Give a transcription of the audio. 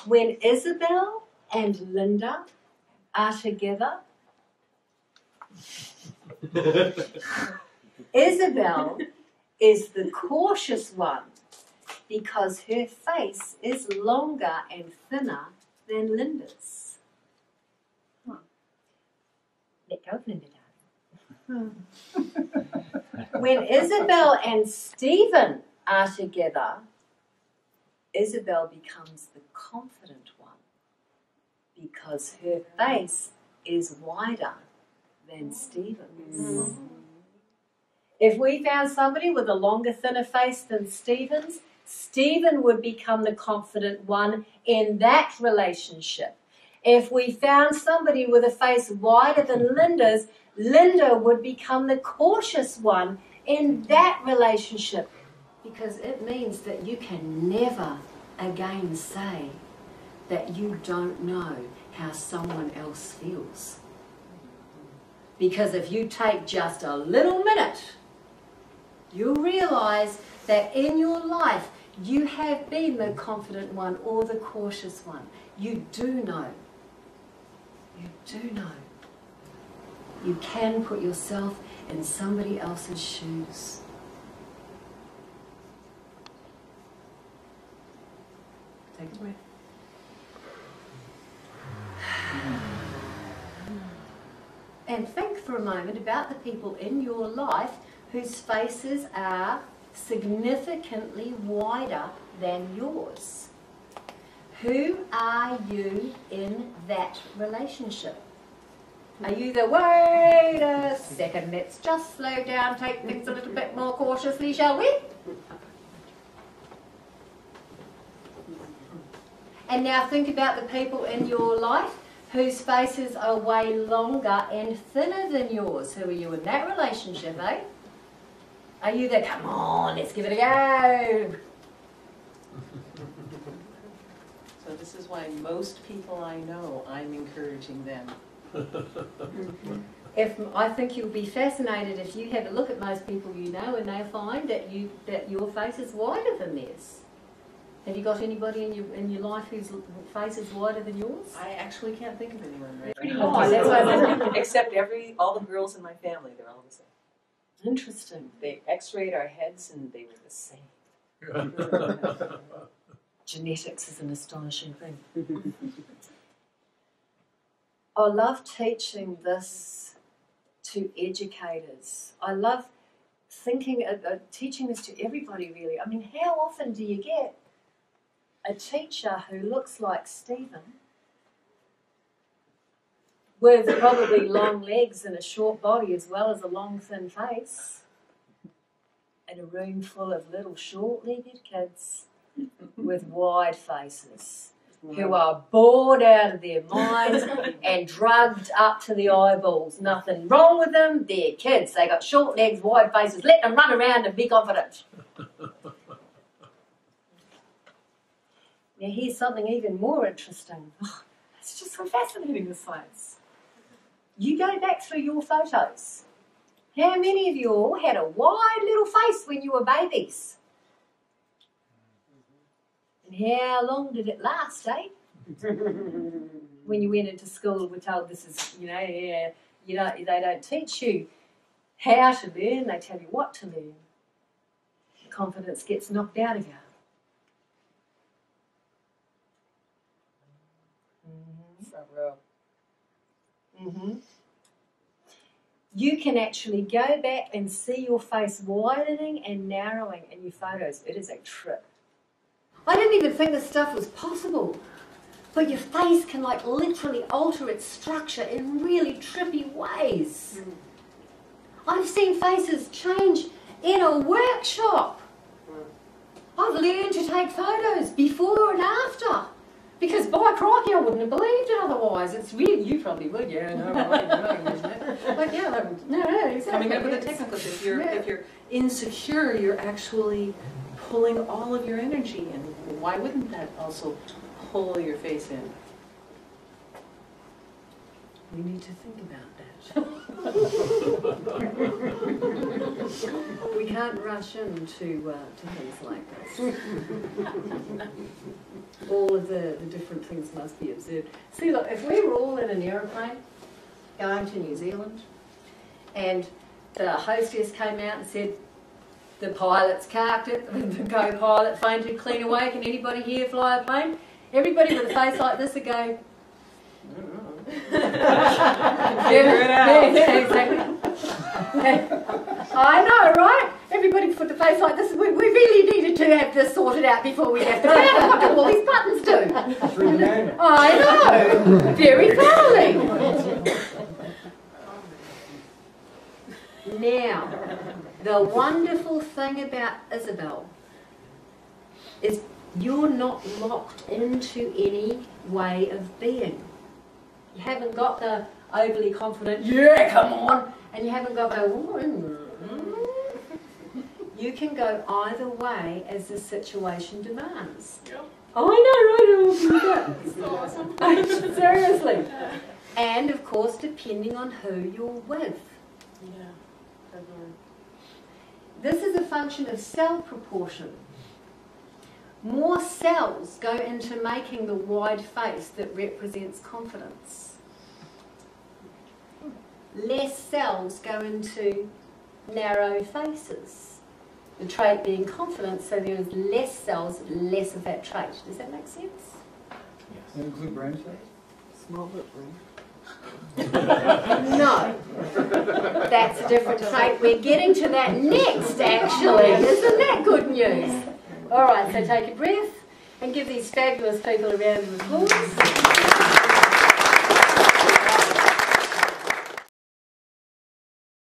When Isabel and Linda are together, Isabel is the cautious one because her face is longer and thinner than Linda's. Let go of Linda, darling. When Isabel and Stephen are together, Isabel becomes the confident one because her face is wider than Stephen's. If we found somebody with a longer, thinner face than Stephen's, Stephen would become the confident one in that relationship. If we found somebody with a face wider than Linda's, Linda would become the cautious one in that relationship, because it means that you can never again say that you don't know how someone else feels. Because if you take just a little minute, you'll realize that in your life you have been the confident one or the cautious one. You do know. You do know. You can put yourself in somebody else's shoes. Take a breath. And think for a moment about the people in your life whose faces are significantly wider than yours. Who are you in that relationship? Are you the, wait a second, let's just slow down, take things a little bit more cautiously, shall we? And now think about the people in your life whose faces are way longer and thinner than yours. Who are you in that relationship, eh? Are you the, come on, let's give it a go? So this is why most people I know, I'm encouraging them. I think you'll be fascinated if you have a look at most people you know and they'll find that your face is wider than theirs. Have you got anybody in your life whose face is wider than yours? I actually can't think of anyone right Pretty now. much. That's what I mean. Except all the girls in my family, they're all the same. Interesting. They x-rayed our heads and they were the same. Genetics is an astonishing thing. I love teaching this to educators. I love teaching this to everybody, really. I mean, how often do you get a teacher who looks like Stephen with probably long legs and a short body as well as a long, thin face in a room full of little short-legged kids with wide faces who are bored out of their minds and drugged up to the eyeballs. Nothing wrong with them. They're kids. They got short legs, wide faces. Let them run around and be confident. Now here's something even more interesting. Oh, it's just so fascinating, this science. You go back through your photos. How many of you all had a wide little face when you were babies? And how long did it last, eh? When you went into school and were told this is, they don't teach you how to learn, they tell you what to learn. The confidence gets knocked out of you. Front row. You can actually go back and see your face widening and narrowing in your photos. It is a trip. I didn't even think this stuff was possible. But your face can literally alter its structure in really trippy ways. I've seen faces change in a workshop. I've learned to take photos before and after. Because by crikey, I wouldn't have believed it otherwise. It's really, you probably would, yeah, no, right, isn't it? But yeah, no, exactly. Coming up with the technicals, if you're insecure, you're actually pulling all of your energy in. Why wouldn't that also pull your face in? We need to think about that. We can't rush into to things like this. All of the different things must be observed. See, look, if we were all in an aeroplane going to New Zealand, and the hostess came out and said, the pilot's carked it, the co-pilot fainted clean away, can anybody here fly a plane? Everybody with a face like this would go, Figure it out. Yeah, exactly. I know, right? Everybody put the face like this. We really needed to have this sorted out before we left the planet. What do all these buttons do? I know, very thoroughly. Now, the wonderful thing about Isabel is you're not locked into any way of being. You haven't got the overly confident, yeah, come on, and you haven't got the, you can go either way as the situation demands. Yep. Oh, I know, right? That's awesome. Seriously. And of course, depending on who you're with. Yeah. This is a function of cell proportion. More cells go into making the wide face that represents confidence. Less cells go into narrow faces. The trait being confidence, so there is less cells, less of that trait. Does that make sense? Does that include brain cells? Small but brain. No. That's a different trait. We're getting to that next, actually. Isn't that good news? All right, so take a breath and give these fabulous people a round of applause.